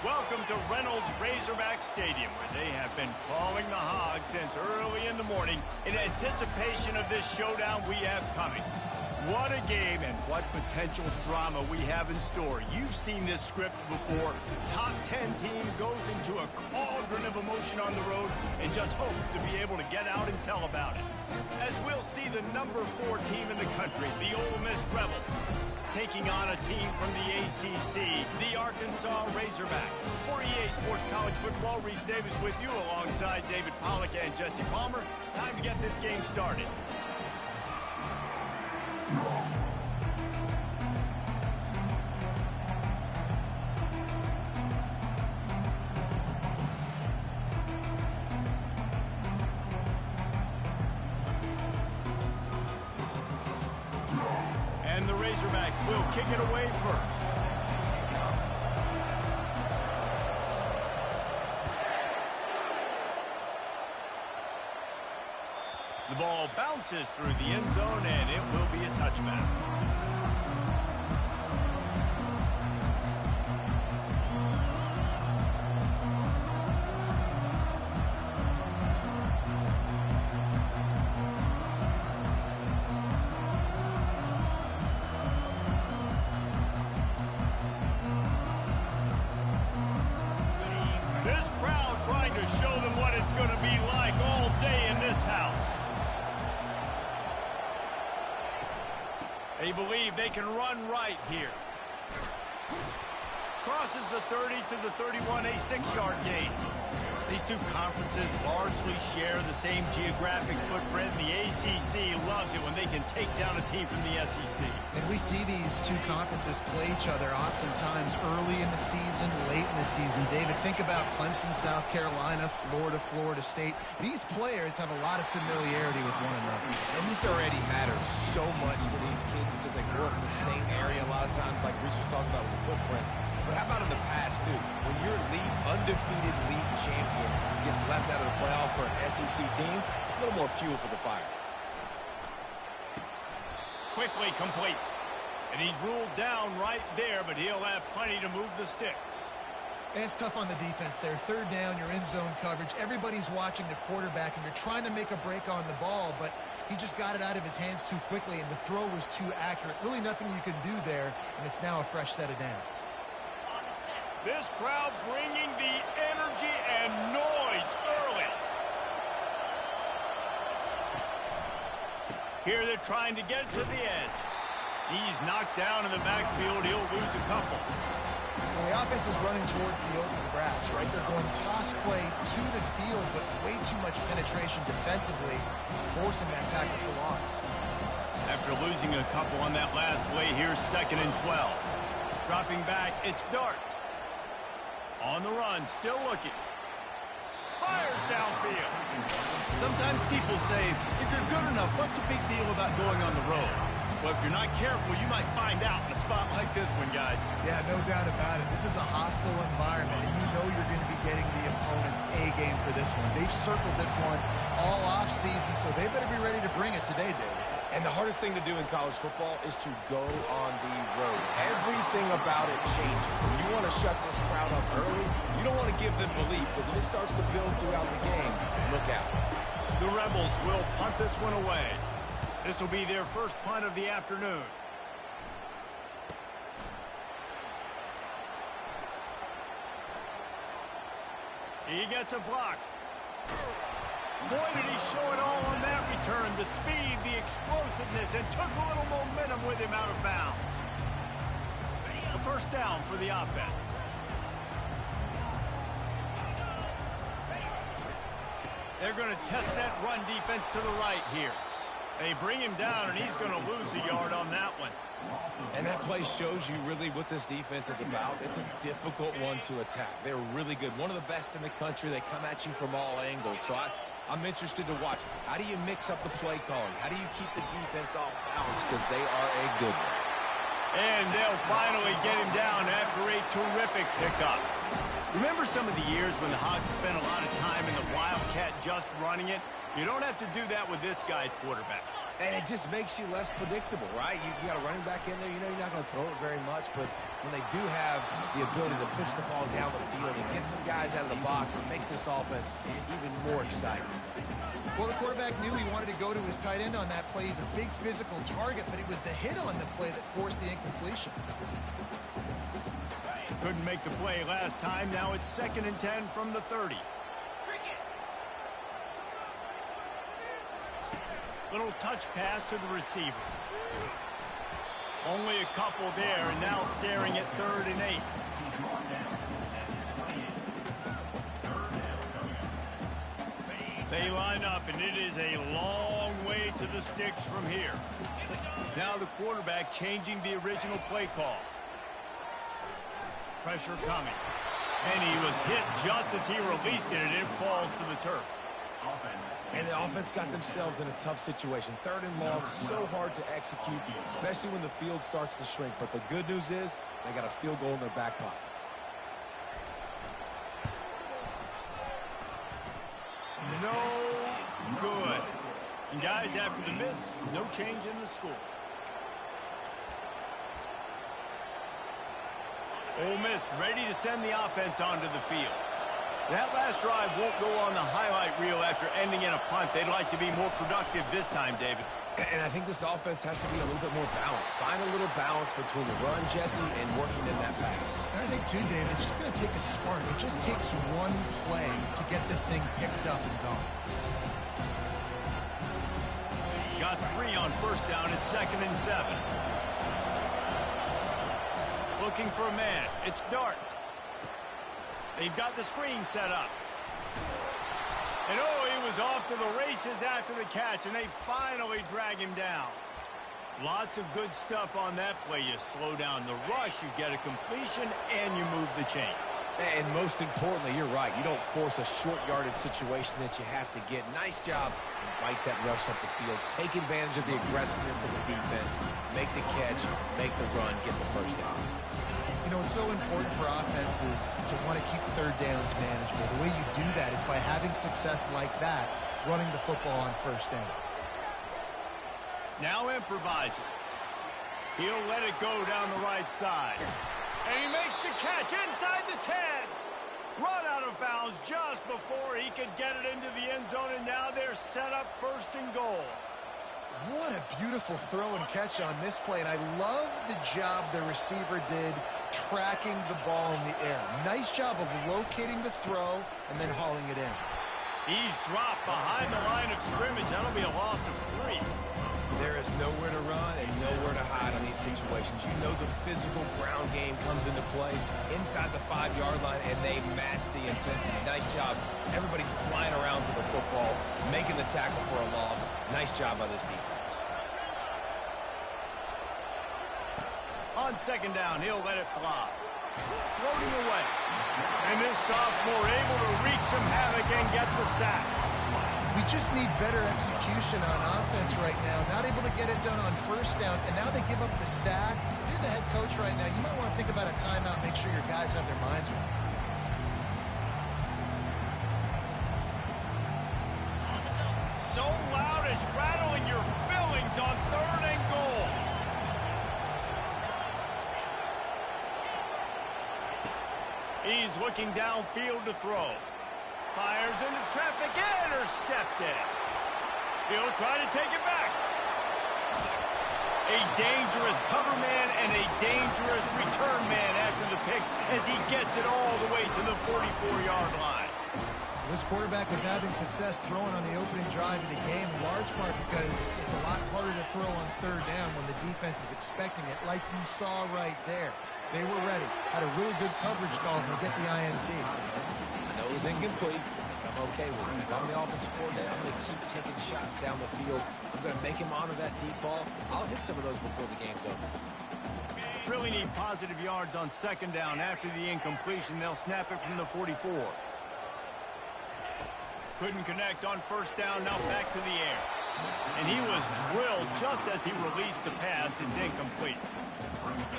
Welcome to Reynolds Razorback Stadium, where they have been calling the Hogs since early in the morning in anticipation of this showdown we have coming. What a game and what potential drama we have in store. You've seen this script before. Top 10 team goes into a cauldron of emotion on the road and just hopes to be able to get out and tell about it. As we'll see the number 4 team in the country, the Ole Miss Rebels, taking on a team from the ACC, the Arkansas Razorback. For EA Sports College Football, Reese Davis with you alongside David Pollack and Jesse Palmer. Time to get this game started. And the Razorbacks will kick it away first. The ball bounces through the end zone, and it will be a touchback. This crowd trying to show them what it's going to be like all day in this house. They believe they can run right here. Crosses the 30 to the 31, a 6-yard gain. These two conferences largely share the same geographic footprint. The ACC loves it when they can take down a team from the SEC. And we see these two conferences play each other oftentimes early in the season, late in the season. David, think about Clemson, South Carolina, Florida, Florida State. These players have a lot of familiarity with one another. And this already matters so much to these kids because they grew up in the same area a lot of times, like Reese was talking about with the footprint. But how about in the past, too? When your undefeated league champion gets that's left out of the playoff for an SEC team, a little more fuel for the fire. Quickly complete. And he's ruled down right there, but he'll have plenty to move the sticks. And it's tough on the defense there. Third down, you're in zone coverage. Everybody's watching the quarterback, and you're trying to make a break on the ball, but he just got it out of his hands too quickly, and the throw was too accurate. Really nothing you can do there, and it's now a fresh set of downs. This crowd bringing the energy and noise early. Here they're trying to get to the edge. He's knocked down in the backfield. He'll lose a couple. Well, the offense is running towards the open grass, right? They're going toss play to the field, but way too much penetration defensively, forcing that tackle for loss. After losing a couple on that last play, here's 2nd and 12. Dropping back, it's Dart. On the run, still looking. Fires downfield. Sometimes people say, if you're good enough, what's the big deal about going on the road? Well, if you're not careful, you might find out in a spot like this one, guys. Yeah, no doubt about it. This is a hostile environment, and you know you're going to be getting the opponent's A game for this one. They've circled this one all offseason, so they better be ready to bring it today, David. And the hardest thing to do in college football is to go on the road. Everything about it changes, and you want to shut this crowd up early. You don't want to give them belief, because if it starts to build throughout the game, look out. The Rebels will punt this one away. This will be their first punt of the afternoon. He gets a block. Boy, did he show it all on that return. The speed, the explosiveness, and took a little momentum with him out of bounds. A first down for the offense. They're going to test that run defense to the right here. They bring him down, and he's going to lose a yard on that one. And that play shows you really what this defense is about. It's a difficult one to attack. They're really good. One of the best in the country. They come at you from all angles. So I'm interested to watch. How do you mix up the play calling? How do you keep the defense off balance? Because they are a good one. And they'll finally get him down after a terrific pickup. Remember some of the years when the Hogs spent a lot of time in the Wildcat just running it? You don't have to do that with this guy at quarterback. And it just makes you less predictable, right? You got a running back in there. You know you're not going to throw it very much, but when they do have the ability to push the ball down the field and get some guys out of the box, it makes this offense even more exciting. Well, the quarterback knew he wanted to go to his tight end on that play. He's a big physical target, but it was the hit on the play that forced the incompletion. Couldn't make the play last time. Now it's 2nd and 10 from the 30. Little touch pass to the receiver. Only a couple there, and now staring at 3rd and 8. They line up, and it is a long way to the sticks from here. Now the quarterback changing the original play call. Pressure coming. And he was hit just as he released it, and it falls to the turf. And the offense got themselves in a tough situation. 3rd and long, so hard to execute, especially when the field starts to shrink. But the good news is they got a field goal in their back pocket. No good. And guys, after the miss, no change in the score. Ole Miss ready to send the offense onto the field. That last drive won't go on the highlight reel after ending in a punt. They'd like to be more productive this time, David. And I think this offense has to be a little bit more balanced. Find a little balance between the run, Jesse, and working in that pass. And I think, too, David, it's just going to take a spark. It just takes one play to get this thing picked up and going. Got 3 on first down at 2nd and 7. Looking for a man. It's Dart. They've got the screen set up. And oh, he was off to the races after the catch, and they finally drag him down. Lots of good stuff on that play. You slow down the rush, you get a completion, and you move the chains. And most importantly, you're right. You don't force a short yardage situation that you have to get. Nice job. Invite that rush up the field. Take advantage of the aggressiveness of the defense. Make the catch, make the run, get the first down. You know, it's so important for offenses to want to keep third downs manageable. The way you do that is by having success like that, running the football on first down. Now improvising. He'll let it go down the right side. And he makes the catch inside the 10. Run out of bounds just before he could get it into the end zone, and now they're set up first and goal. What a beautiful throw and catch on this play, and I love the job the receiver did tracking the ball in the air. Nice job of locating the throw and then hauling it in. He's dropped behind the line of scrimmage. That'll be a loss of 3. There is nowhere to run and nowhere to hide on these situations. You know the physical ground game comes into play inside the 5-yard line, and they match the intensity. Nice job. Everybody flying around to the football, making the tackle for a loss. Nice job by this defense. On second down, he'll let it fly. Floating away. And this sophomore able to wreak some havoc and get the sack. We just need better execution on offense right now. Not able to get it done on first down, and now they give up the sack. If you're the head coach right now, you might want to think about a timeout, make sure your guys have their minds right. So loud it's rattling your fillings on 3rd and goal. He's looking downfield to throw. Fires into traffic, intercepted. He'll try to take it back. A dangerous cover man and a dangerous return man after the pick as he gets it all the way to the 44-yard line. This quarterback was having success throwing on the opening drive of the game, in large part because it's a lot harder to throw on 3rd down when the defense is expecting it, like you saw right there. They were ready, had a really good coverage call to get the INT. It was incomplete. I'm okay with it. If I'm the offensive coordinator, I'm going to keep taking shots down the field. I'm going to make him honor that deep ball. I'll hit some of those before the game's over. Really need positive yards on second down. After the incompletion, they'll snap it from the 44. Couldn't connect on first down, now back to the air. And he was drilled just as he released the pass. It's incomplete.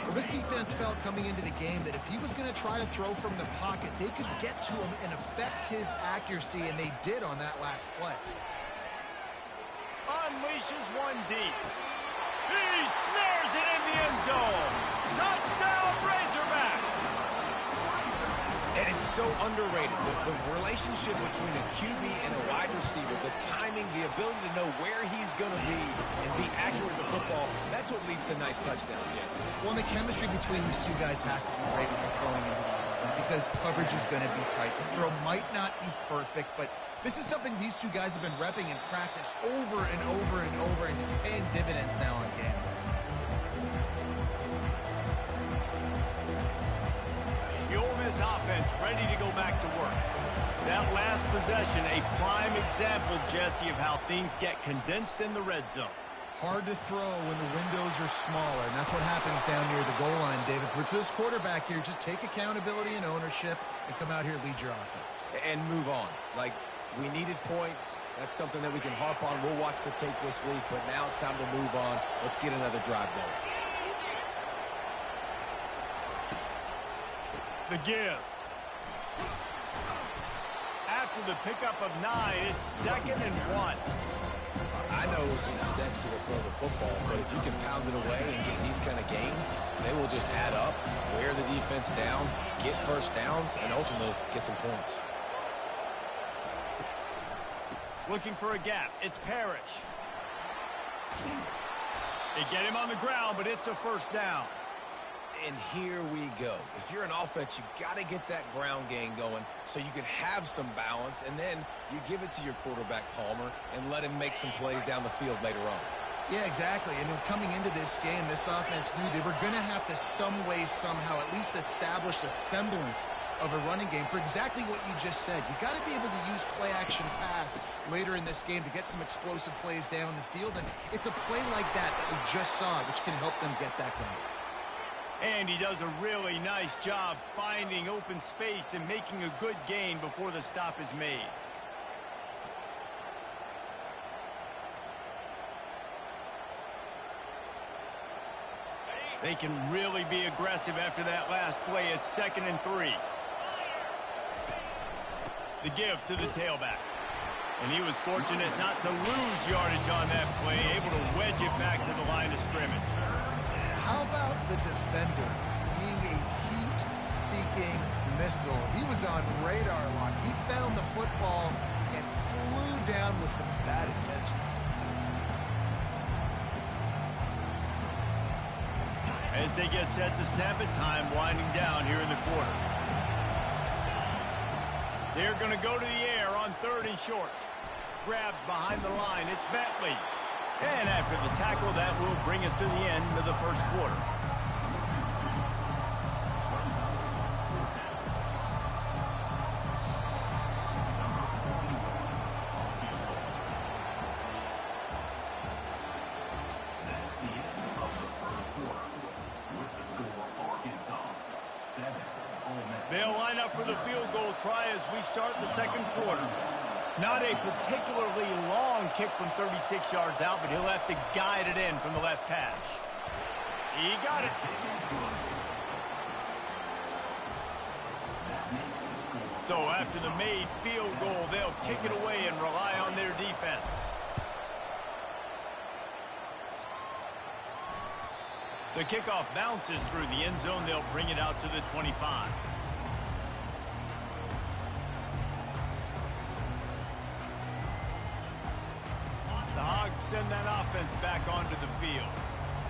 Well, this defense felt coming into the game that if he was going to try to throw from the pocket, they could get to him and affect his accuracy, and they did on that last play. Unleashes one deep. He snares it in the end zone. Touchdown, Razorbacks! And it's so underrated. The relationship between a QB and a wide receiver, the timing, the ability to know where he's going to be and be accurate with the football, that's what leads to nice touchdowns, Jesse. Well, the chemistry between these two guys has to be great when they're throwing into the end zone because coverage is going to be tight. The throw might not be perfect, but this is something these two guys have been repping in practice over and over and over, and it's paying dividends now on game. The Ole Miss offense ready to go back to work. That last possession, a prime example, Jesse, of how things get condensed in the red zone. Hard to throw when the windows are smaller, and that's what happens down near the goal line, David. For this quarterback here, just take accountability and ownership and come out here and lead your offense. And move on. Like, we needed points. That's something that we can harp on. We'll watch the tape this week, but now it's time to move on. Let's get another drive going. The give. After the pickup of 9, it's 2nd and 1. I know it's sexy to throw the football, but if you can pound it away and get these kind of gains, they will just add up, wear the defense down, get first downs, and ultimately get some points. Looking for a gap. It's Parrish. They get him on the ground, but it's a first down. And here we go. If you're an offense, you got to get that ground game going so you can have some balance, and then you give it to your quarterback, Palmer, and let him make some plays down the field later on. Yeah, exactly. And then coming into this game, this offense knew they were going to have to some way, somehow, at least establish a semblance of a running game for exactly what you just said. You got to be able to use play-action pass later in this game to get some explosive plays down the field, and it's a play like that that we just saw, which can help them get that going. And he does a really nice job finding open space and making a good gain before the stop is made. They can really be aggressive after that last play. It's 2nd and 3. The give to the tailback. And he was fortunate not to lose yardage on that play, able to wedge it back to the line of scrimmage. How about the defender being a heat-seeking missile? He was on radar lock. He found the football and flew down with some bad intentions. As they get set to snap it, time winding down here in the quarter. They're going to go to the air on 3rd and short. Grabbed behind the line, it's Bentley. And after the tackle, that will bring us to the end of the first quarter. They'll line up for the field goal try as we start the second quarter. Not a particularly long kick from 36 yards out, but he'll have to guide it in from the left hash. He got it. So after the made field goal, they'll kick it away and rely on their defense. The kickoff bounces through the end zone. They'll bring it out to the 25. The Hogs send that offense back onto the field.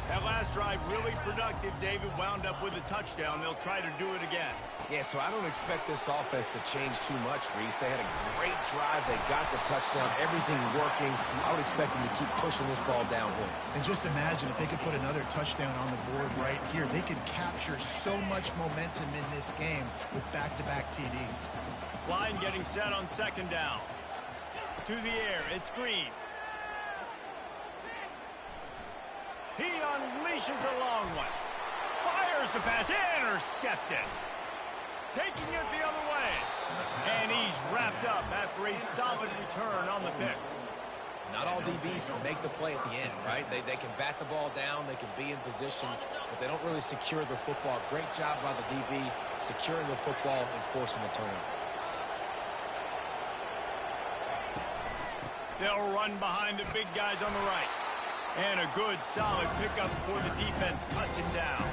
That last drive really productive. David wound up with a touchdown. They'll try to do it again. Yeah, so I don't expect this offense to change too much, Reese. They had a great drive. They got the touchdown. Everything working. I would expect them to keep pushing this ball downhill. And just imagine if they could put another touchdown on the board right here. They could capture so much momentum in this game with back-to-back TDs. Line getting set on 2nd down. To the air, it's Green. He unleashes a long one. Fires the pass. Intercepted. Taking it the other way. And he's wrapped up after a solid return on the pick. Not all DBs make the play at the end, right? They can bat the ball down. They can be in position, but they don't really secure the football. Great job by the DB securing the football and forcing the turnover. They'll run behind the big guys on the right. And a good, solid pickup before the defense cuts him down.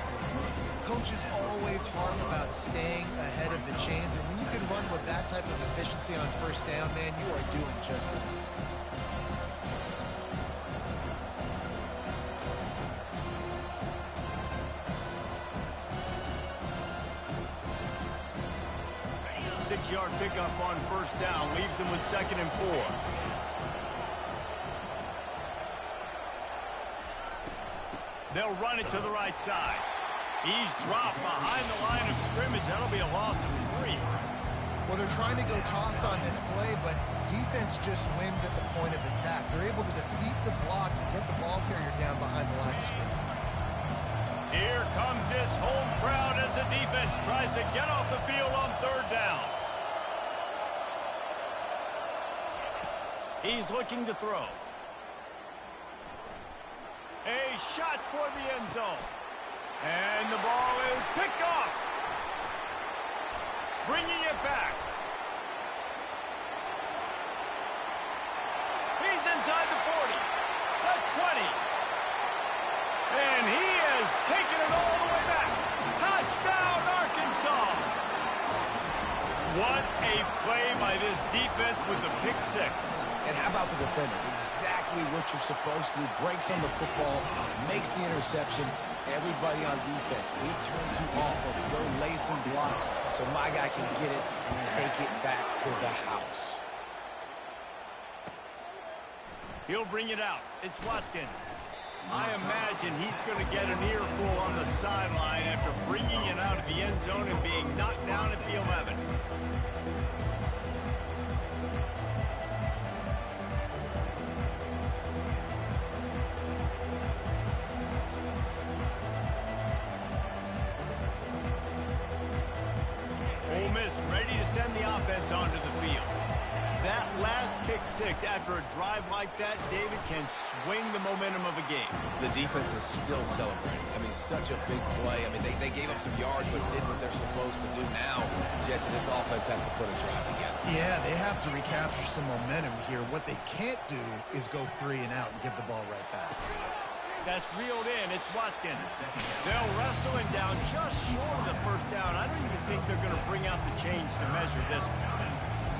Coaches always harp about staying ahead of the chains, and when you can run with that type of efficiency on 1st down, man, you are doing just that. Six-yard pickup on 1st down leaves them with 2nd and 4. They'll run it to the right side. He's dropped behind the line of scrimmage. That'll be a loss of 3. Well, they're trying to go toss on this play, but defense just wins at the point of attack. They're able to defeat the blocks and get the ball carrier down behind the line of scrimmage. Here comes this home crowd as the defense tries to get off the field on 3rd down. He's looking to throw. A shot toward the end zone. And the ball is picked off. Bringing it back. He's inside the 40. The 20. And he has taken it all the way back. Touchdown, Arkansas. What a play by this defense with the pick 6. And how about the defender? Exactly what you're supposed to do. Breaks on the football, makes the interception. Everybody on defense, we turn to offense. Go lay some blocks so my guy can get it and take it back to the house. He'll bring it out. It's Watkins. I imagine he's going to get an earful on the sideline after bringing it out of the end zone and being knocked down at the 11. Ole Miss ready to send the offense onto the field. That last pick six after a drive like that, David, can swing the momentum of a game. The defense is still celebrating. I mean, such a big play. I mean, they gave up some yards but did what they're supposed to do. Now, Jesse, this offense has to put a drive together. Yeah, they have to recapture some momentum here. What they can't do is go 3 and out and give the ball right back. That's reeled in. It's Watkins. They'll wrestle him down just short of the first down. I don't even think they're going to bring out the chains to measure this one.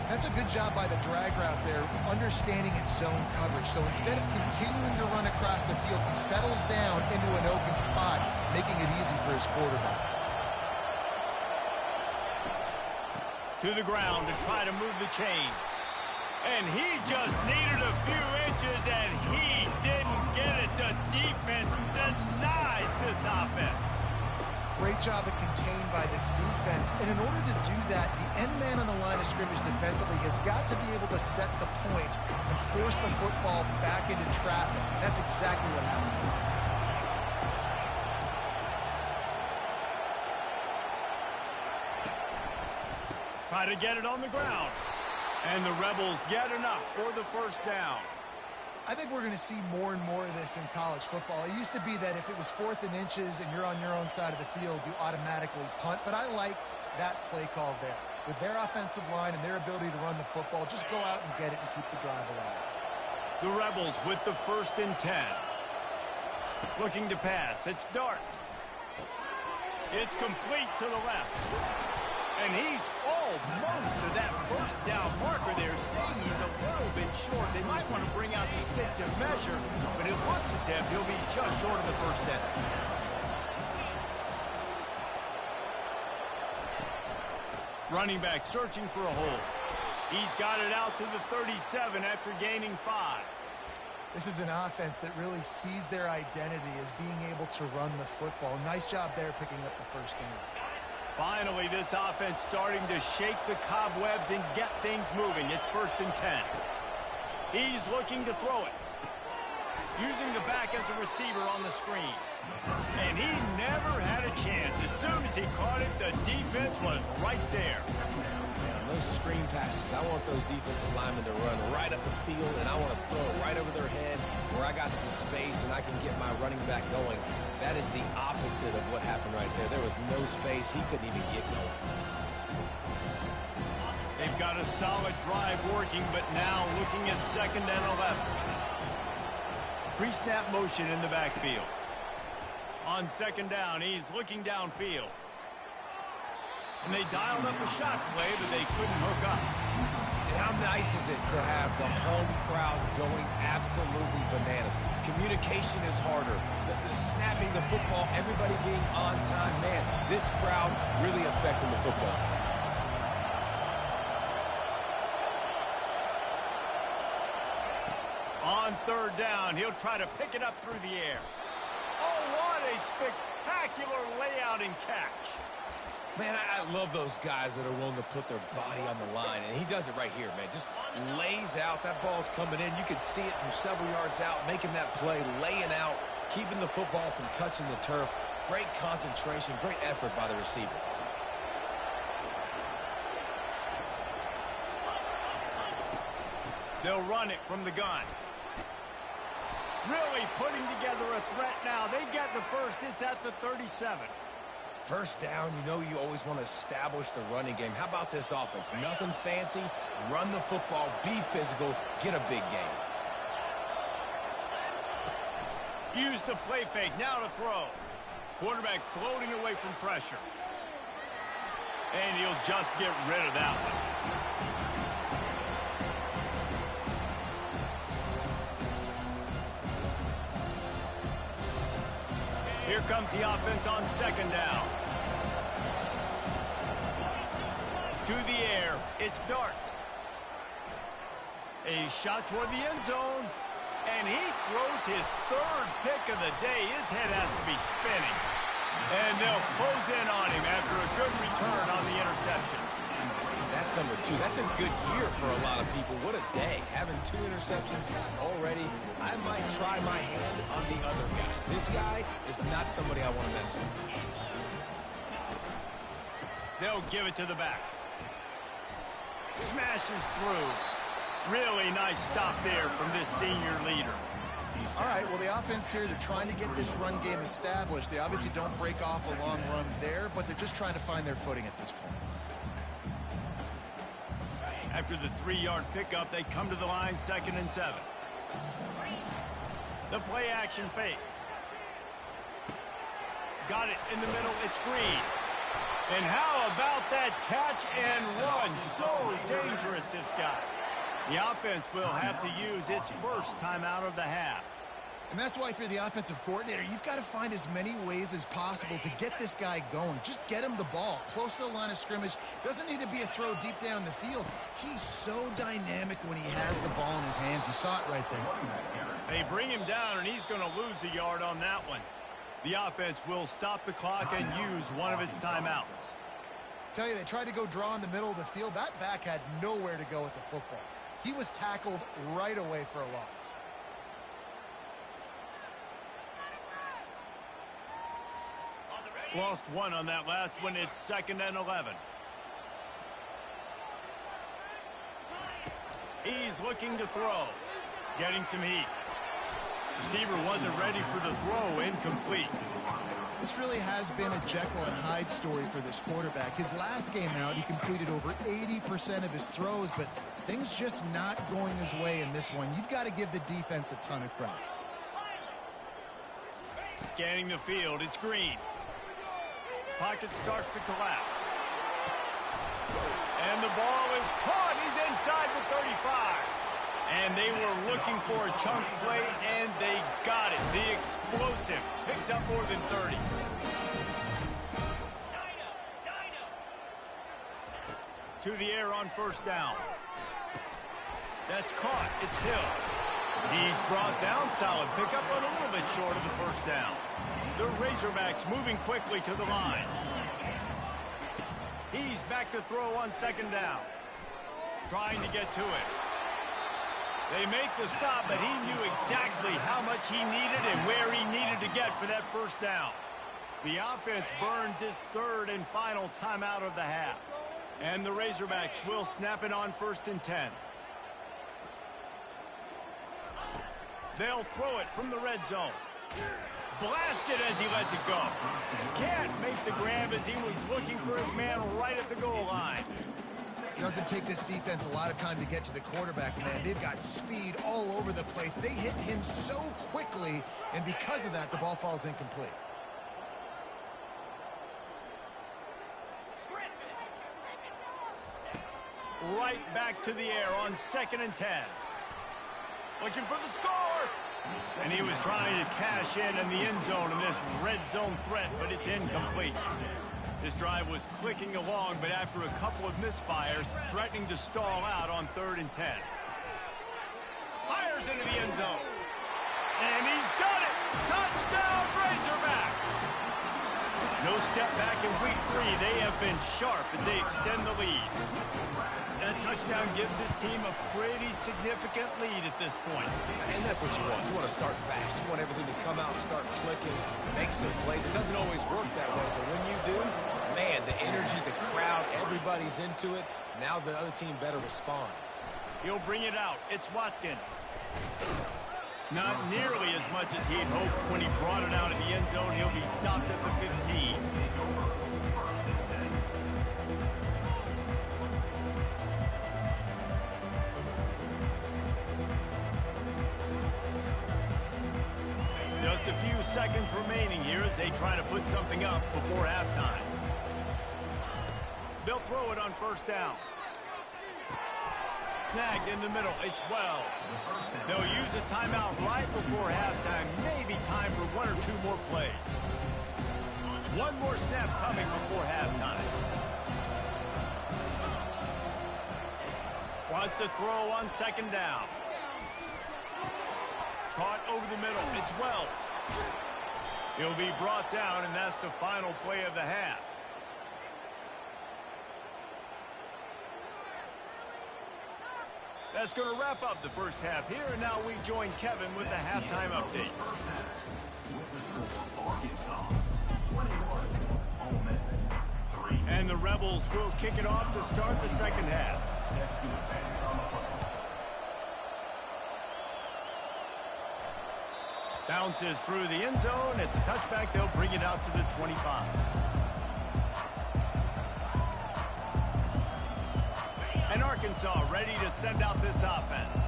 That's a good job by the drag route there, understanding its zone coverage. So instead of continuing to run across the field, he settles down into an open spot, making it easy for his quarterback. To the ground to try to move the chains. And he just needed a few inches, and he didn't get it. The defense denies this offense. Great job of contained by this defense. And in order to do that, the end man on the line of scrimmage defensively has got to be able to set the point and force the football back into traffic. That's exactly what happened. Try to get it on the ground. And the Rebels get enough for the first down. I think we're going to see more and more of this in college football. It used to be that if it was 4th and inches and you're on your own side of the field, you automatically punt. But I like that play call there. With their offensive line and their ability to run the football, just go out and get it and keep the drive alive. The Rebels with the 1st and 10. Looking to pass. It's Dart. It's complete to the left. And he's almost to that first down marker there, saying he's a little bit short. They might want to bring out the sticks and measure, but it looks as if he'll be just short of the first down. Running back searching for a hole. He's got it out to the 37 after gaining 5. This is an offense that really sees their identity as being able to run the football. Nice job there picking up the first down. Finally, this offense starting to shake the cobwebs and get things moving. It's 1st and 10. He's looking to throw it. Using the back as a receiver on the screen. And he never had a chance. As soon as he caught it, the defense was right there. Man, on those screen passes, I want those defensive linemen to run right up the field, and I want to throw it right over their head where I got some space and I can get my running back going. That is the opposite of what happened right there. There was no space. He couldn't even get going. They've got a solid drive working, but now looking at 2nd and 11. Pre-snap motion in the backfield. On 2nd down, he's looking downfield. And they dialed up a shot play, but they couldn't hook up. And how nice is it to have the home crowd going absolutely bananas? Communication is harder. The snapping the football, everybody being on time. Man, this crowd really affecting the football. On 3rd down, he'll try to pick it up through the air. Oh, what a spectacular layout and catch. Man, I love those guys that are willing to put their body on the line, and he does it right here, man. Just lays out. That ball's coming in. You can see it from several yards out, making that play, laying out, keeping the football from touching the turf. Great concentration, great effort by the receiver. They'll run it from the gun. Really putting together a threat now. They get the first. It's at the 37. First down, you know you always want to establish the running game. How about this offense? Nothing fancy. Run the football, be physical, get a big gain. Use the play fake, now to throw. Quarterback floating away from pressure. And he'll just get rid of that one. Here comes the offense on 2nd down. To the air, it's Dart. A shot toward the end zone. And he throws his 3rd pick of the day. His head has to be spinning. And they'll close in on him after a good return on the interception. That's number 2. That's a good year for a lot of people. What a day. Having 2 interceptions already. I might try my hand on the other guy. This guy is not somebody I want to mess with. They'll give it to the back. Smashes through. Really nice stop there from this senior leader. All right, well, the offense here, they're trying to get this run game established. They obviously don't break off a long run there, but they're just trying to find their footing at this point. After the 3-yard pickup, they come to the line, 2nd and 7. The play action fake. Got it in the middle. It's Green. And how about that catch and run? So dangerous, this guy. The offense will have to use its first timeout of the half. And that's why, if you're the offensive coordinator, you've got to find as many ways as possible to get this guy going. Just get him the ball close to the line of scrimmage. Doesn't need to be a throw deep down the field. He's so dynamic when he has the ball in his hands. You saw it right there. They bring him down, and he's going to lose a yard on that one. The offense will stop the clock and use one of its timeouts. Tell you, they tried to go draw in the middle of the field. That back had nowhere to go with the football. He was tackled right away for a loss. Lost one on that last one. It's 2nd and 11. He's looking to throw. Getting some heat. Receiver wasn't ready for the throw. Incomplete. This really has been a Jekyll and Hyde story for this quarterback. His last game out, he completed over 80% of his throws, but things just not going his way in this one. You've got to give the defense a ton of credit. Scanning the field, it's Green. Pocket starts to collapse. And the ball is caught. He's inside the 35. And they were looking for a chunk play, and they got it. The explosive picks up more than 30. To the air on 1st down. That's caught. It's Hill. He's brought down. Solid pickup, but a little bit short of the 1st down. The Razorbacks moving quickly to the line. He's back to throw on 2nd down. Trying to get to it. They make the stop, but he knew exactly how much he needed and where he needed to get for that 1st down. The offense burns its 3rd and final timeout of the half. And the Razorbacks will snap it on 1st and 10. They'll throw it from the red zone. Blasted as he lets it go. Can't make the grab as he was looking for his man right at the goal line. Doesn't take this defense a lot of time to get to the quarterback, man. They've got speed all over the place. They hit him so quickly, and because of that, the ball falls incomplete. Right back to the air on 2nd and 10. Looking for the score. And he was trying to cash in the end zone in this red zone threat, but it's incomplete. This drive was clicking along, but after a couple of misfires, threatening to stall out on 3rd and 10. Fires into the end zone. And he's got it. Touchdown, Razorbacks. No step back in week 3. They have been sharp as they extend the lead. That touchdown gives his team a pretty significant lead at this point. And that's what you want. You want to start fast. You want everything to come out and start clicking, make some plays. It doesn't always work that way, but when you do, man, the energy, the crowd, everybody's into it. Now the other team better respond. He'll bring it out. It's Watkins. Not nearly as much as he'd hoped when he brought it out in the end zone. He'll be stopped at the 15. Just a few seconds remaining here as they try to put something up before halftime. They'll throw it on 1st down. Snagged in the middle. It's Wells. They'll use a timeout right before halftime. Maybe time for 1 or 2 more plays. One more snap coming before halftime. Wants to throw on 2nd down. Caught over the middle. It's Wells. He'll be brought down, and that's the final play of the half. That's going to wrap up the first half here, and now we join Kevin with the halftime update. And the Rebels will kick it off to start the second half. Bounces through the end zone. It's a touchback. They'll bring it out to the 25. And Arkansas ready to send out this offense.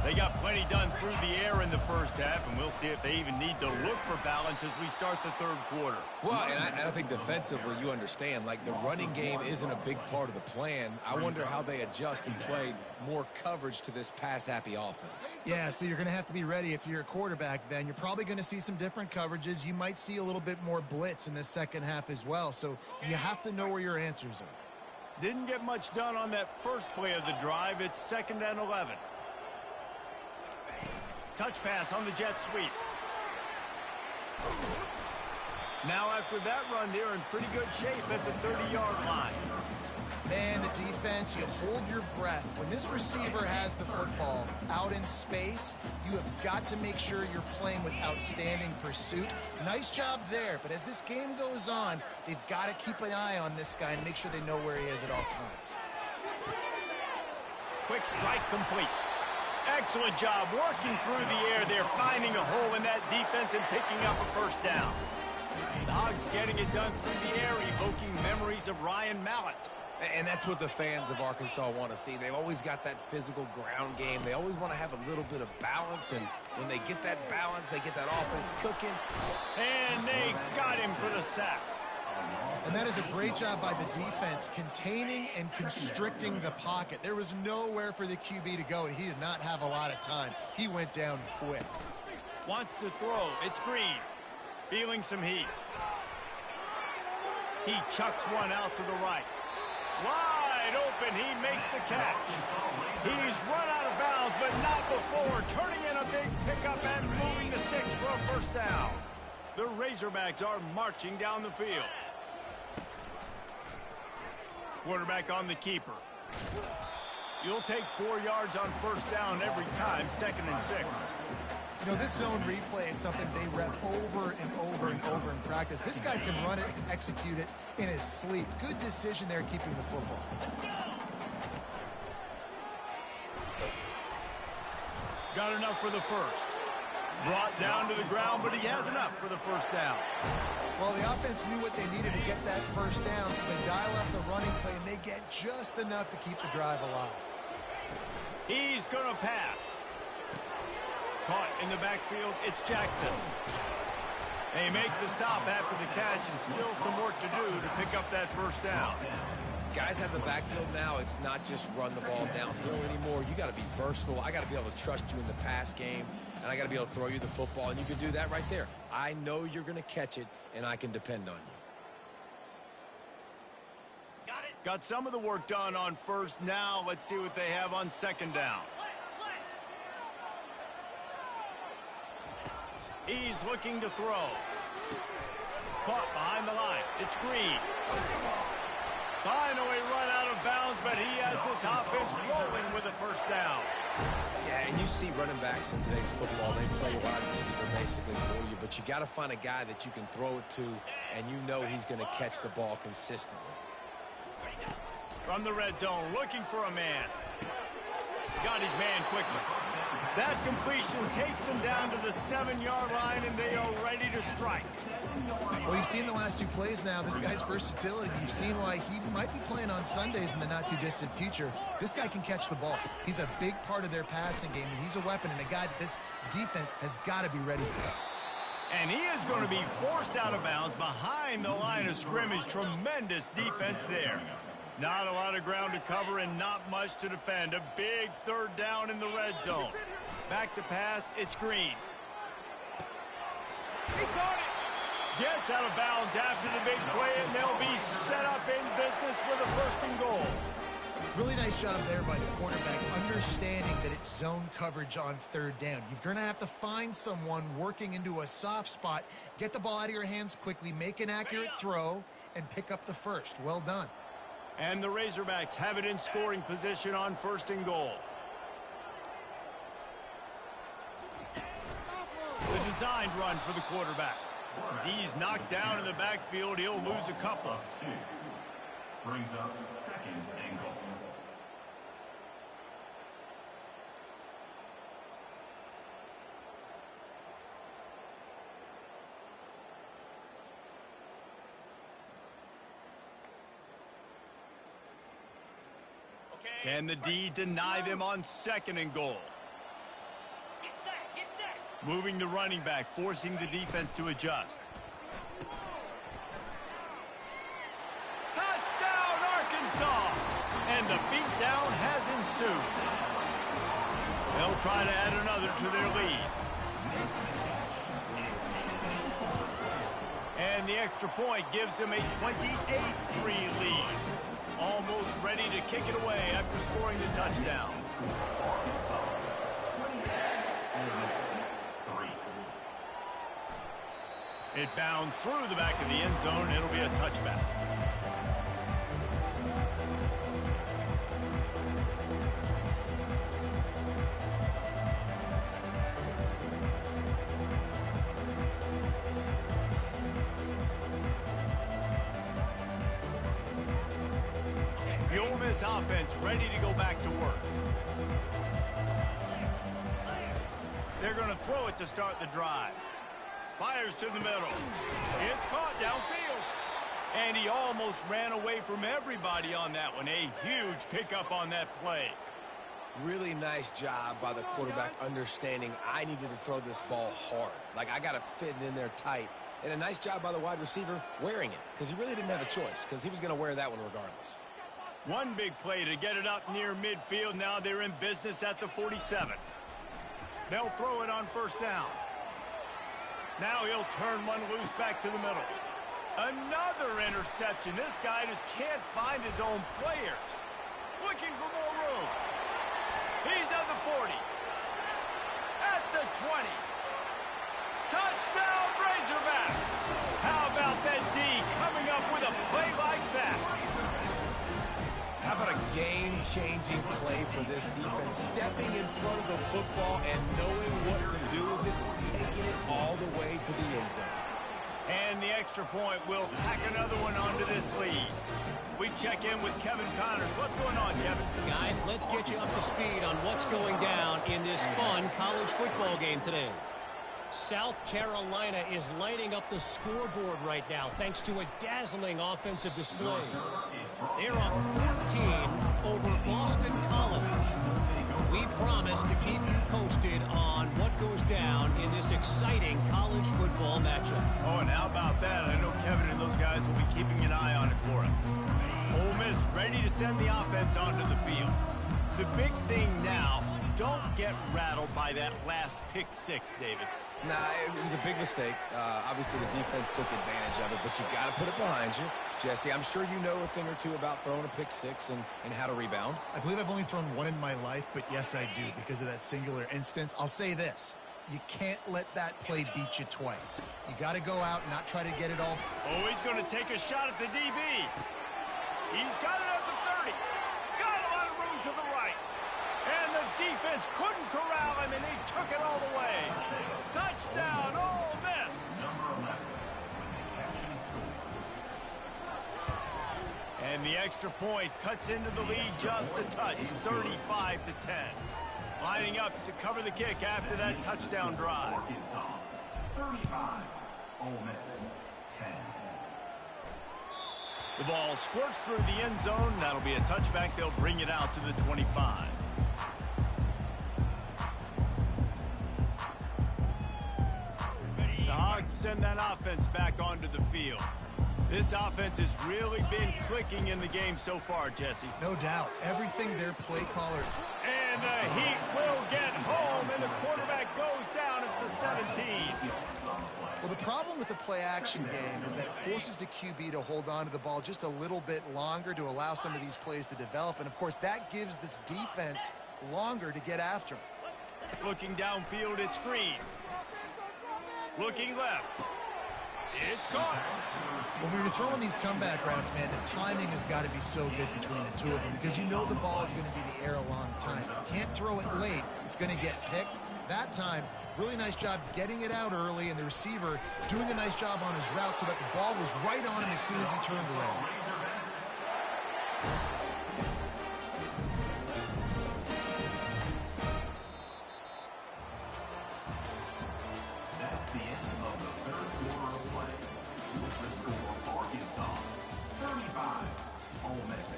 They got plenty done through the air in the first half, and we'll see if they even need to look for balance as we start the third quarter. Well, and I think defensively, you understand, like the running game isn't a big part of the plan. I wonder how they adjust and play more coverage to this pass-happy offense. Yeah, so you're going to have to be ready if you're a quarterback then. You're probably going to see some different coverages. You might see a little bit more blitz in the second half as well, so you have to know where your answers are. Didn't get much done on that first play of the drive. It's 2nd and 11. Touch pass on the jet sweep. Now after that run, they're in pretty good shape at the 30-yard line. Man, the defense, you hold your breath. When this receiver has the football out in space, you have got to make sure you're playing with outstanding pursuit. Nice job there, but as this game goes on, they've got to keep an eye on this guy and make sure they know where he is at all times. Quick strike complete. Excellent job working through the air. They're finding a hole in that defense and picking up a first down. The Hogs getting it done through the air, evoking memories of Ryan Mallett. And that's what the fans of Arkansas want to see. They've always got that physical ground game. They always want to have a little bit of balance, and when they get that balance, they get that offense cooking. And they got him for the sack. And that is a great job by the defense, containing and constricting the pocket. There was nowhere for the QB to go, and he did not have a lot of time. He went down quick. Wants to throw. It's Green. Feeling some heat. He chucks one out to the right. Wide open. He makes the catch. He's run out of bounds, but not before. Turning in a big pickup and moving the sticks for a first down. The Razorbacks are marching down the field. Quarterback on the keeper. You'll take 4 yards on first down every time, 2nd and 6. You know, this zone replay is something they rep over and over and over in practice. This guy can run it and execute it in his sleep. Good decision there keeping the football. Got enough for the first. Brought down to the ground, but he has enough for the first down. Well, the offense knew what they needed to get that first down, so they dial up the running play, and they get just enough to keep the drive alive. He's going to pass. Caught in the backfield, it's Jackson. They make the stop after the catch, and still some work to do to pick up that first down. Guys have the backfield now. It's not just run the ball downhill anymore. You got to be versatile. I got to be able to trust you in the pass game, and I got to be able to throw you the football, and you can do that right there. I know you're going to catch it, and I can depend on you. Got some of the work done on first. Now let's see what they have on second down. He's looking to throw. Caught behind the line. It's Green. Finally run out of bounds, but he has this offense rolling with a first down. Yeah, and you see running backs in today's football, they play wide receiver basically for you, but you got to find a guy that you can throw it to, and you know he's going to catch the ball consistently. From the red zone, looking for a man. Got his man quickly. That completion takes them down to the 7-yard line, and they are ready to strike. Well, you've seen the last 2 plays now. This guy's versatility. You've seen why he might be playing on Sundays in the not-too-distant future. This guy can catch the ball. He's a big part of their passing game, and he's a weapon, and a guy that this defense has got to be ready for. And he is going to be forced out of bounds behind the line of scrimmage. Tremendous defense there. Not a lot of ground to cover and not much to defend. A big third down in the red zone. Back to pass, it's Green. He caught it. Gets out of bounds after the big play, and they'll be set up in business with a first and goal. Really nice job there by the quarterback, understanding that it's zone coverage on third down. You're going to have to find someone working into a soft spot, get the ball out of your hands quickly, make an accurate throw, and pick up the first. Well done. And the Razorbacks have it in scoring position on first and goal. The designed run for the quarterback. He's knocked down in the backfield. He'll lose a couple. Brings up 2nd and goal. Can the D deny them on 2nd and goal? Moving the running back, forcing the defense to adjust. Touchdown, Arkansas! And the beatdown has ensued. They'll try to add another to their lead. And the extra point gives them a 28-3 lead. Almost ready to kick it away after scoring the touchdown. It bounds through the back of the end zone. It'll be a touchback. The Ole Miss offense ready to go back to work. They're going to throw it to start the drive. Fires to the middle. It's caught downfield. And he almost ran away from everybody on that one. A huge pickup on that play. Really nice job by the quarterback understanding I needed to throw this ball hard. Like, I got to fit it in there tight. And a nice job by the wide receiver wearing it, because he really didn't have a choice, because he was going to wear that one regardless. One big play to get it up near midfield. Now they're in business at the 47. They'll throw it on 1st down. Now he'll turn one loose back to the middle. Another interception. This guy just can't find his own players. Looking for more room. He's at the 40. At the 20. Touchdown, Razorbacks! How about that D coming up with a play like that? How about a game-changing play for this defense? Stepping in front of the football and knowing what to do with it, taking it all the way to the end zone. And the extra point will tack another one onto this lead. We check in with Kevin Connors. What's going on, Kevin? Guys, let's get you up to speed on what's going down in this fun college football game today. South Carolina is lighting up the scoreboard right now thanks to a dazzling offensive display. They're up 14 over Boston College. We promise to keep you posted on what goes down in this exciting college football matchup. Oh, and how about that? I know Kevin and those guys will be keeping an eye on it for us. Ole Miss ready to send the offense onto the field. The big thing now, don't get rattled by that last pick 6, David. Nah, it was a big mistake. Obviously, the defense took advantage of it, but you got to put it behind you. Jesse, I'm sure you know a thing or two about throwing a pick 6 and how to rebound. I believe I've only thrown one in my life, but yes, I do because of that singular instance. I'll say this. You can't let that play beat you twice. You got to go out and not try to get it all. Oh, he's going to take a shot at the DB. He's got it at the 30. Got a lot of room to the right. And the defense couldn't corral him, and he took it all the way. Touchdown, Ole Miss. And the extra point cuts into the lead just a touch, 35-10. Lining up to cover the kick after that touchdown drive. 35, Ole Miss 10. The ball squirts through the end zone. That'll be a touchback. They'll bring it out to the 25. The Hogs send that offense back onto the field. This offense has really been clicking in the game so far, Jesse. No doubt. Everything their play caller. And the Heat will get home, and the quarterback goes down at the 17. Well, the problem with the play-action game is that it forces the QB to hold on to the ball just a little bit longer to allow some of these plays to develop. And, of course, that gives this defense longer to get after him. Looking downfield, it's Green. Looking left. It's caught. When you're throwing these comeback routes, man, the timing has got to be so good between the two of them because you know the ball is going to be in the air a long time. If you can't throw it late, it's going to get picked. That time, really nice job getting it out early, and the receiver doing a nice job on his route so that the ball was right on him as soon as he turned around. That's the end of the third quarter of play. With the score, Arkansas 35, Ole Miss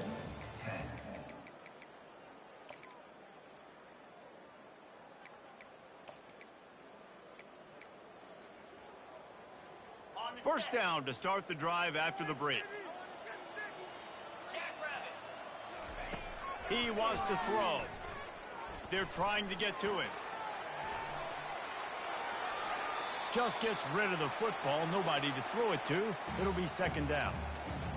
10. First down to start the drive after the break. He wants to throw. They're trying to get to it. Just gets rid of the football. Nobody to throw it to. It'll be second down.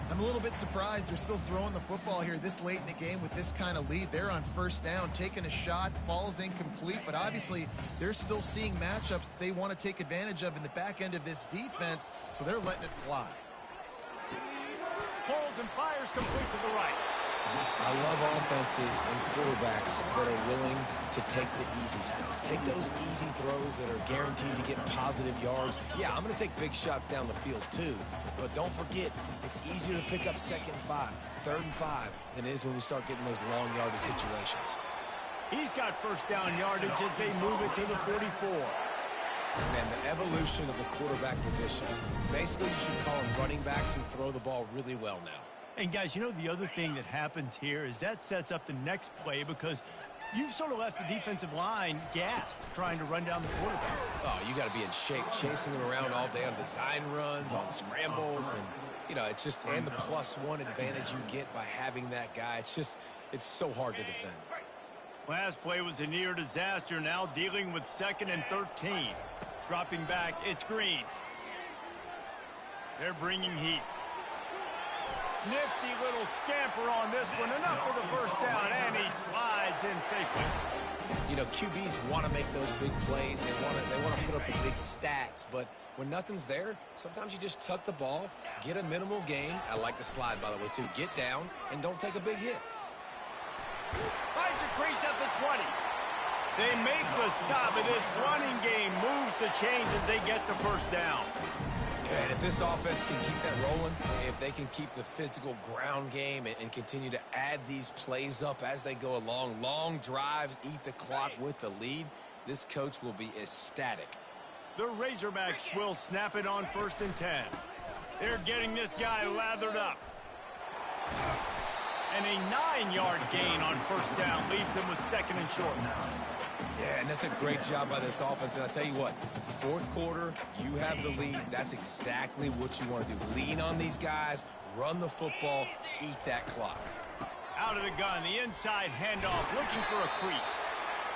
I'm a little bit surprised they're still throwing the football here this late in the game with this kind of lead. They're on first down, taking a shot, falls incomplete, but obviously they're still seeing matchups that they want to take advantage of in the back end of this defense, so they're letting it fly. Holds and fires complete to the right. I love offenses and quarterbacks that are willing to take the easy stuff. Take those easy throws that are guaranteed to get positive yards. Yeah, I'm going to take big shots down the field too, but don't forget, it's easier to pick up 2nd and 5, 3rd and 5 than it is when we start getting those long yardage situations. He's got first down yardage as they move it to the 44. Man, the evolution of the quarterback position, basically you should call them running backs who throw the ball really well now. And guys, you know the other thing that happens here is that sets up the next play because you've sort of left the defensive line gassed trying to run down the quarterback. Oh, you got to be in shape, chasing him around all day on design runs, on scrambles, and, you know, it's just, and the +1 advantage you get by having that guy. It's just, it's so hard to defend. Last play was a near disaster, now dealing with 2nd and 13. Dropping back, it's Green. They're bringing heat. Nifty little scamper on this one. Enough for the first down, and he slides in safely. You know, QBs want to make those big plays. They want to put up the big stats. But when nothing's there, sometimes you just tuck the ball, get a minimal gain. I like the slide, by the way, too. Get down and don't take a big hit. Finds a crease at the 20. They make the stop, and this running game moves the chains as they get the first down. Yeah, and if this offense can keep that rolling, if they can keep the physical ground game and continue to add these plays up as they go along, long drives, eat the clock with the lead, this coach will be ecstatic. The Razorbacks will snap it on 1st and 10. They're getting this guy lathered up. And a 9-yard gain on first down leaves them with 2nd and short. Yeah, and that's a great job by this offense. And I tell you what, 4th quarter, you have the lead. That's exactly what you want to do. Lean on these guys, run the football, eat that clock. Out of the gun, the inside handoff, looking for a crease.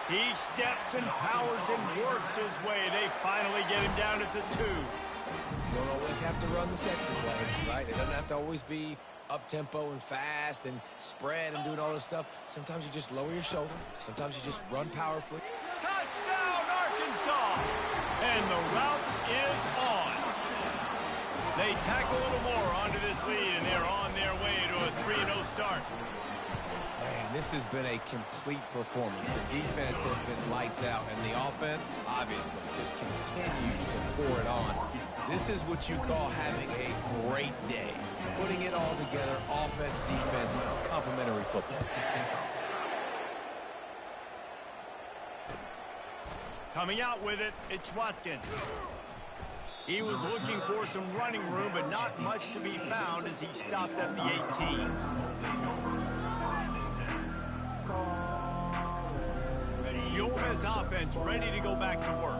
He steps and powers and works his way. They finally get him down at the 2. You don't always have to run the sexy plays, right? It doesn't have to always be up-tempo and fast and spread and doing all this stuff. Sometimes you just lower your shoulder. Sometimes you just run powerfully. Touchdown, Arkansas! And the route is on. They tack a little more onto this lead, and they're on their way to a 3-0 start. Man, this has been a complete performance. The defense has been lights out, and the offense, obviously, just continues to pour it on. This is what you call having a great day. Putting it all together, offense, defense, complementary football. Coming out with it, it's Watkins. He was looking for some running room, but not much to be found as he stopped at the 18. The Ole Miss offense ready to go back to work.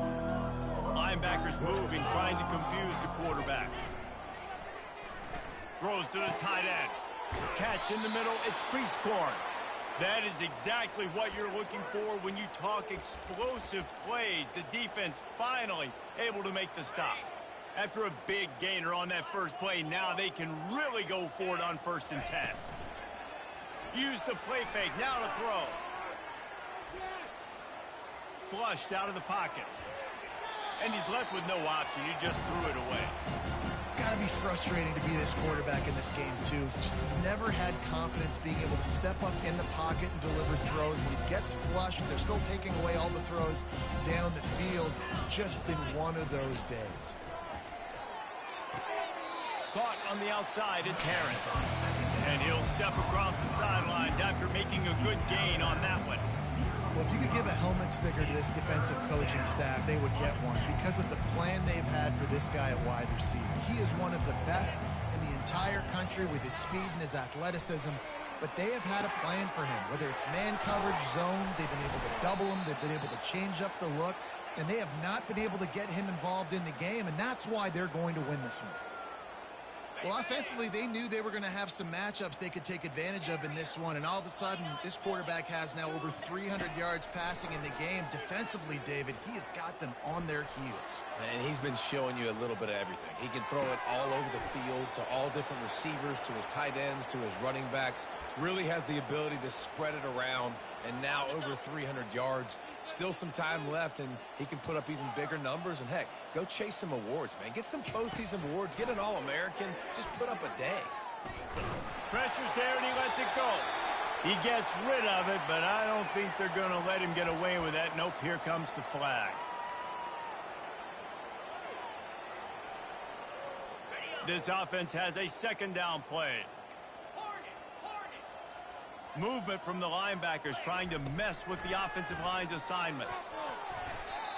Linebackers moving, trying to confuse the quarterback. Throws to the tight end. Catch in the middle, it's crease corn. That is exactly what you're looking for when you talk explosive plays. The defense finally able to make the stop. After a big gainer on that first play, now they can really go for it on 1st and 10. Use the play fake, now to throw. Flushed out of the pocket. And he's left with no option. He just threw it away. It's got to be frustrating to be this quarterback in this game, too. He just has never had confidence being able to step up in the pocket and deliver throws. When he gets flushed, they're still taking away all the throws down the field. It's just been one of those days. Caught on the outside, it's Harris. And he'll step across the sidelines after making a good gain on that one. Well, if you could give a helmet sticker to this defensive coaching staff, they would get one because of the plan they've had for this guy at wide receiver. He is one of the best in the entire country with his speed and his athleticism, but they have had a plan for him. Whether it's man coverage, zone, they've been able to double him, they've been able to change up the looks. and they have not been able to get him involved in the game, and that's why they're going to win this one. Well, offensively, they knew they were going to have some matchups they could take advantage of in this one, and all of a sudden, this quarterback has now over 300 yards passing in the game. Defensively, David, he has got them on their heels. And he's been showing you a little bit of everything. He can throw it all over the field to all different receivers, to his tight ends, to his running backs. Really has the ability to spread it around, and now over 300 yards. Still some time left, and he can put up even bigger numbers. And, heck, go chase some awards, man. Get some postseason awards. Get an All-American. Just put up a day. Pressure's there, and he lets it go. He gets rid of it, but I don't think they're going to let him get away with that. Nope, here comes the flag. This offense has a second down play. Movement from the linebackers trying to mess with the offensive line's assignments.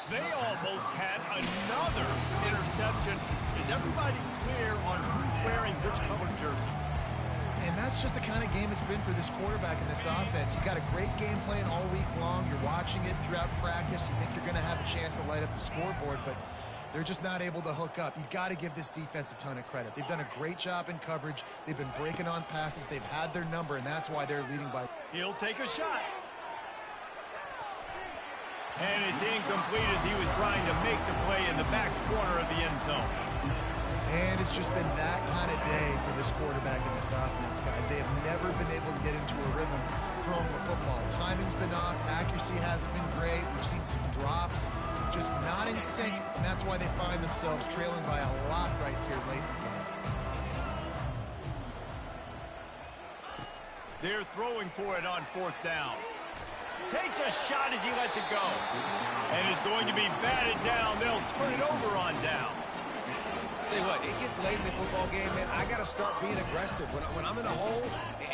They almost had another interception. Is everybody clear on who's wearing which colored jerseys? And that's just the kind of game it's been for this quarterback in this offense. You got a great game plan all week long. You're watching it throughout practice. You think you're going to have a chance to light up the scoreboard, but they're just not able to hook up. You got to give this defense a ton of credit. They've done a great job in coverage. They've been breaking on passes. They've had their number, and that's why they're leading by. He'll take a shot. And it's incomplete as he was trying to make the play in the back corner of the end zone. And it's just been that kind of day for this quarterback in this offense, guys. They have never been able to get into a rhythm throwing the football. Timing's been off. Accuracy hasn't been great. We've seen some drops. Just not in sync, and that's why they find themselves trailing by a lot right here late in the game. They're throwing for it on fourth down. Takes a shot as he lets it go. And is going to be batted down. They'll turn it over on downs. Tell you what, it gets late in the football game, man. I got to start being aggressive. When I'm in a hole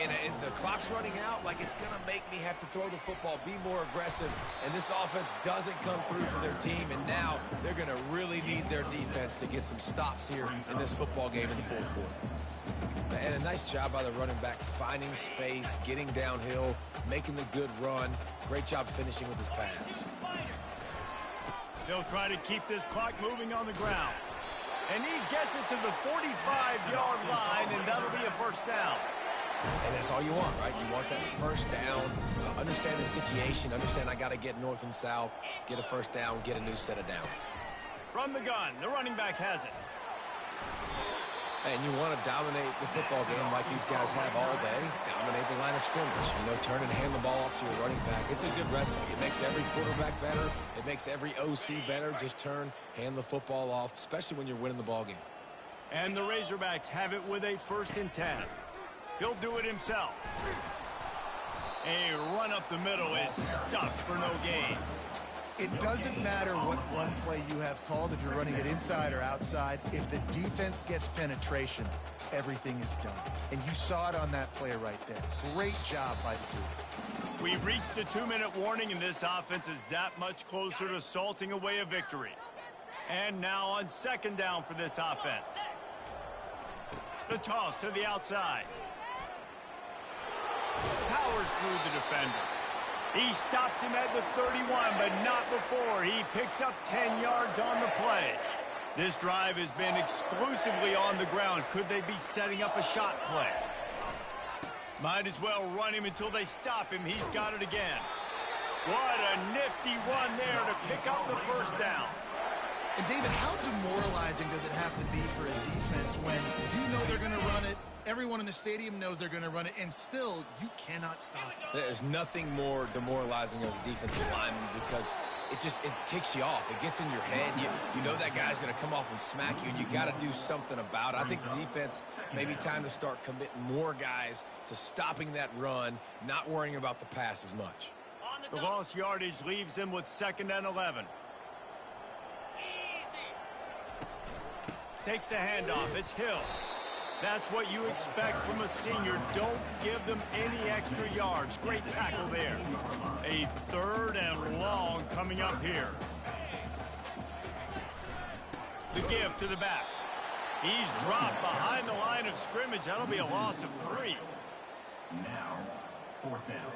and the clock's running out, like, it's going to make me have to throw the football, be more aggressive. And this offense doesn't come through for their team, and now they're going to really need their defense to get some stops here in this football game in the fourth quarter. And a nice job by the running back, finding space, getting downhill, making the good run. Great job finishing with his pads. They'll try to keep this clock moving on the ground. And he gets it to the 45-yard line, and that'll be a first down. And that's all you want, right? You want that first down, understand the situation, understand I got to get north and south, get a first down, get a new set of downs. From the gun, the running back has it. And you want to dominate the football game like these guys have all day. Dominate the line of scrimmage. You know, turn and hand the ball off to your running back. It's a good recipe. It makes every quarterback better. It makes every OC better. Just turn, hand the football off, especially when you're winning the ball game. And the Razorbacks have it with a 1st and 10. He'll do it himself. A run up the middle is stuffed for no gain. It doesn't matter what run play you have called, if you're running it inside or outside. If the defense gets penetration, everything is done. And you saw it on that play right there. Great job by the group. We've reached the 2-minute warning, and this offense is that much closer to salting away a victory. And now on second down for this offense. The toss to the outside. Powers through the defender. He stops him at the 31, but not before. He picks up 10 yards on the play. This drive has been exclusively on the ground. Could they be setting up a shot play? Might as well run him until they stop him. He's got it again. What a nifty run there to pick up the first down. And David, how demoralizing does it have to be for a defense when you know they're going to run it, everyone in the stadium knows they're going to run it, and still you cannot stop it? There's nothing more demoralizing as a defensive lineman because it ticks you off. It gets in your head. You know that guy's going to come off and smack you, and you got to do something about it. I think the defense, maybe time to start committing more guys to stopping that run, not worrying about the pass as much. The lost yardage leaves them with 2nd and 11. Takes the handoff. It's Hill. That's what you expect from a senior. Don't give them any extra yards. Great tackle there. A 3rd and long coming up here. The give to the back. He's dropped behind the line of scrimmage. That'll be a loss of 3. Now, 4th down.